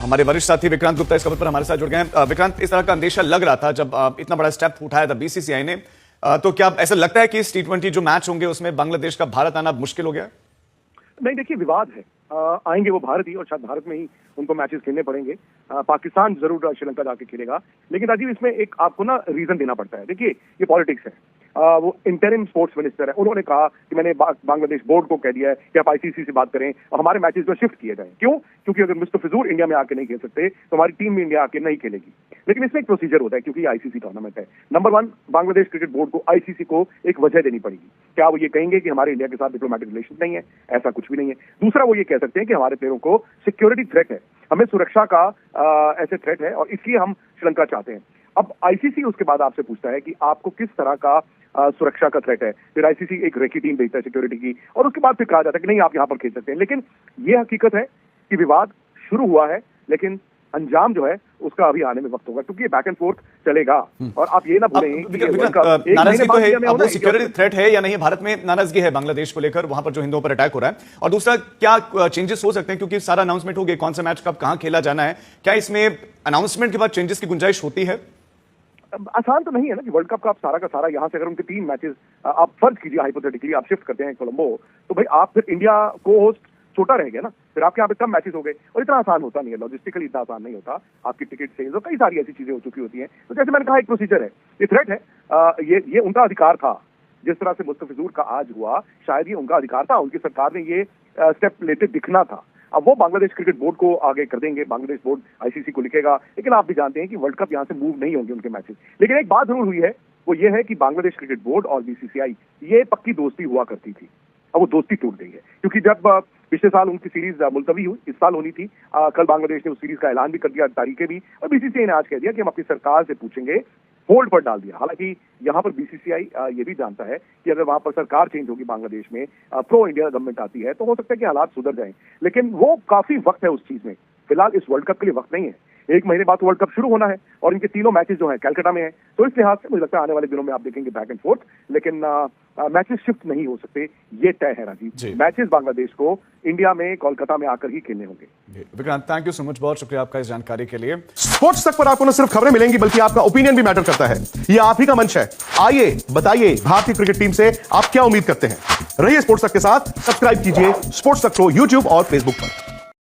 हमारे वरिष्ठ साथी विक्रांत गुप्ता इस खबर पर हमारे साथ जुड़ गए हैं। विक्रांत, इस तरह का अंदेशा लग रहा था जब इतना बड़ा स्टेप उठाया था बीसीसीआई ने, तो क्या ऐसा लगता है कि इस T20 जो मैच होंगे उसमें बांग्लादेश का भारत आना मुश्किल हो गया? नहीं, देखिए, विवाद है। आएंगे वो भारत ही, और शायद भारत में ही उनको मैचेस खेलने पड़ेंगे। पाकिस्तान जरूर श्रीलंका जाके खेलेगा, लेकिन राजीव, इसमें एक आपको ना रीजन देना पड़ता है। देखिए, ये पॉलिटिक्स है। वो इंटरिम स्पोर्ट्स मिनिस्टर है, उन्होंने कहा कि मैंने बांग्लादेश बोर्ड को कह दिया है कि आप आईसीसी से बात करें और हमारे मैचेस जो शिफ्ट किए जाएं। क्यों? क्योंकि अगर मुस्तफिजुर इंडिया में आके नहीं खेल सकते तो हमारी टीम भी इंडिया आके नहीं खेलेगी। लेकिन इसमें एक प्रोसीजर होता है, क्योंकि आईसीसी टूर्नामेंट है। नंबर 1, बांग्लादेश क्रिकेट बोर्ड को आईसीसी को एक वजह देनी पड़ेगी। क्या वो ये कहेंगे कि हमारे इंडिया के साथ डिप्लोमेटिक रिलेशन नहीं है? ऐसा कुछ भी नहीं है। दूसरा, वो ये कह सकते हैं कि हमारे प्लेयरों को सिक्योरिटी थ्रेट है, हमें सुरक्षा का ऐसे थ्रेट है और इसलिए हम श्रीलंका चाहते हैं। अब आईसीसी उसके बाद आपसे पूछता है कि आपको किस तरह का सुरक्षा का थ्रेट है। फिर आईसीसी एक रेकी टीम भेजता है सिक्योरिटी की, और उसके बाद फिर कहा जाता है कि नहीं, आप यहां पर खेल सकते हैं। लेकिन यह हकीकत है कि विवाद शुरू हुआ है, लेकिन अंजाम जो है उसका अभी आने में वक्त होगा, क्योंकि ये बैक एंड फोर्थ चलेगा। और आप ये ना भूलें नाराजगी तो है, अब वो सिक्योरिटी थ्रेट है या नहीं, भारत में नाराजगी है बांग्लादेश को लेकर, वहां पर जो हिंदुओं पर अटैक हो रहा है। और दूसरा, क्या चेंजेस हो सकते हैं, क्योंकि सारा अनाउंसमेंट हो गया कौन सा मैच कब कहां खेला जाना है, क्या इसमें अनाउंसमेंट के बाद चेंजेस की गुंजाइश होती है? आसान तो नहीं है ना कि वर्ल्ड कप का आप सारा का सारा यहाँ से, अगर उनके 3 मैचेस आप फर्ज कीजिए हाइपोथेटिकली आप शिफ्ट करते हैं कोलंबो, तो भाई आप फिर इंडिया को होस्ट छोटा रह गया ना, फिर आपके यहाँ पे कम मैचेस हो गए। और इतना आसान होता नहीं है, लॉजिस्टिकली इतना आसान नहीं होता। आपकी टिकट सेल्स और कई सारी ऐसी चीजें हो चुकी होती हैं। तो जैसे मैंने कहा, एक प्रोसीजर है, ये थ्रेट है। ये उनका अधिकार था। जिस तरह से मुस्तफिजुर का आज हुआ, शायद ये उनका अधिकार था, उनकी सरकार ने ये स्टेप लेते दिखना था। अब वो बांग्लादेश क्रिकेट बोर्ड को आगे कर देंगे, बांग्लादेश बोर्ड आईसीसी को लिखेगा, लेकिन आप भी जानते हैं कि वर्ल्ड कप यहाँ से मूव नहीं होंगे उनके मैचेस। लेकिन एक बात जरूर हुई है, वो ये है कि बांग्लादेश क्रिकेट बोर्ड और बीसीसीआई, ये पक्की दोस्ती हुआ करती थी। अब वो दोस्ती टूट गई है, क्योंकि जब पिछले साल उनकी सीरीज मुलतवी हुई, इस साल होनी थी। कल बांग्लादेश ने उस सीरीज का ऐलान भी कर दिया, तारीखें भी, और बीसीसीआई ने आज कह दिया कि हम अपनी सरकार से पूछेंगे, होल्ड पर डाल दिया। हालांकि यहाँ पर बीसीसीआई ये भी जानता है कि अगर वहां पर सरकार चेंज होगी बांग्लादेश में, प्रो इंडिया गवर्नमेंट आती है, तो हो सकता है कि हालात सुधर जाएं। लेकिन वो काफी वक्त है उस चीज में। फिलहाल इस वर्ल्ड कप के लिए वक्त नहीं है। 1 महीने बाद वर्ल्ड कप शुरू होना है और इनके तीनों मैचेस जो हैं कलकत्ता में है। तो इस लिहाज से मुझे लगता है आने वाले दिनों में आप देखेंगे बैक एंड फोर्थ, लेकिन मैचेस शिफ्ट नहीं हो सकते, ये तय है राजीव। मैचेस बांग्लादेश को इंडिया में, कोलकाता में आकर ही खेलने होंगे। Vikrant, thank you so much, बहुत शुक्रिया आपका इस जानकारी के लिए। स्पोर्ट्स तक पर आपको न सिर्फ खबरें मिलेंगी, बल्कि आपका ओपिनियन भी मैटर करता है। ये आप ही का मंच है। आइए बताइए, भारतीय क्रिकेट टीम से आप क्या उम्मीद करते हैं। रहिए स्पोर्ट्स तक के साथ, सब्सक्राइब कीजिए स्पोर्ट्स तक को यूट्यूब और फेसबुक पर।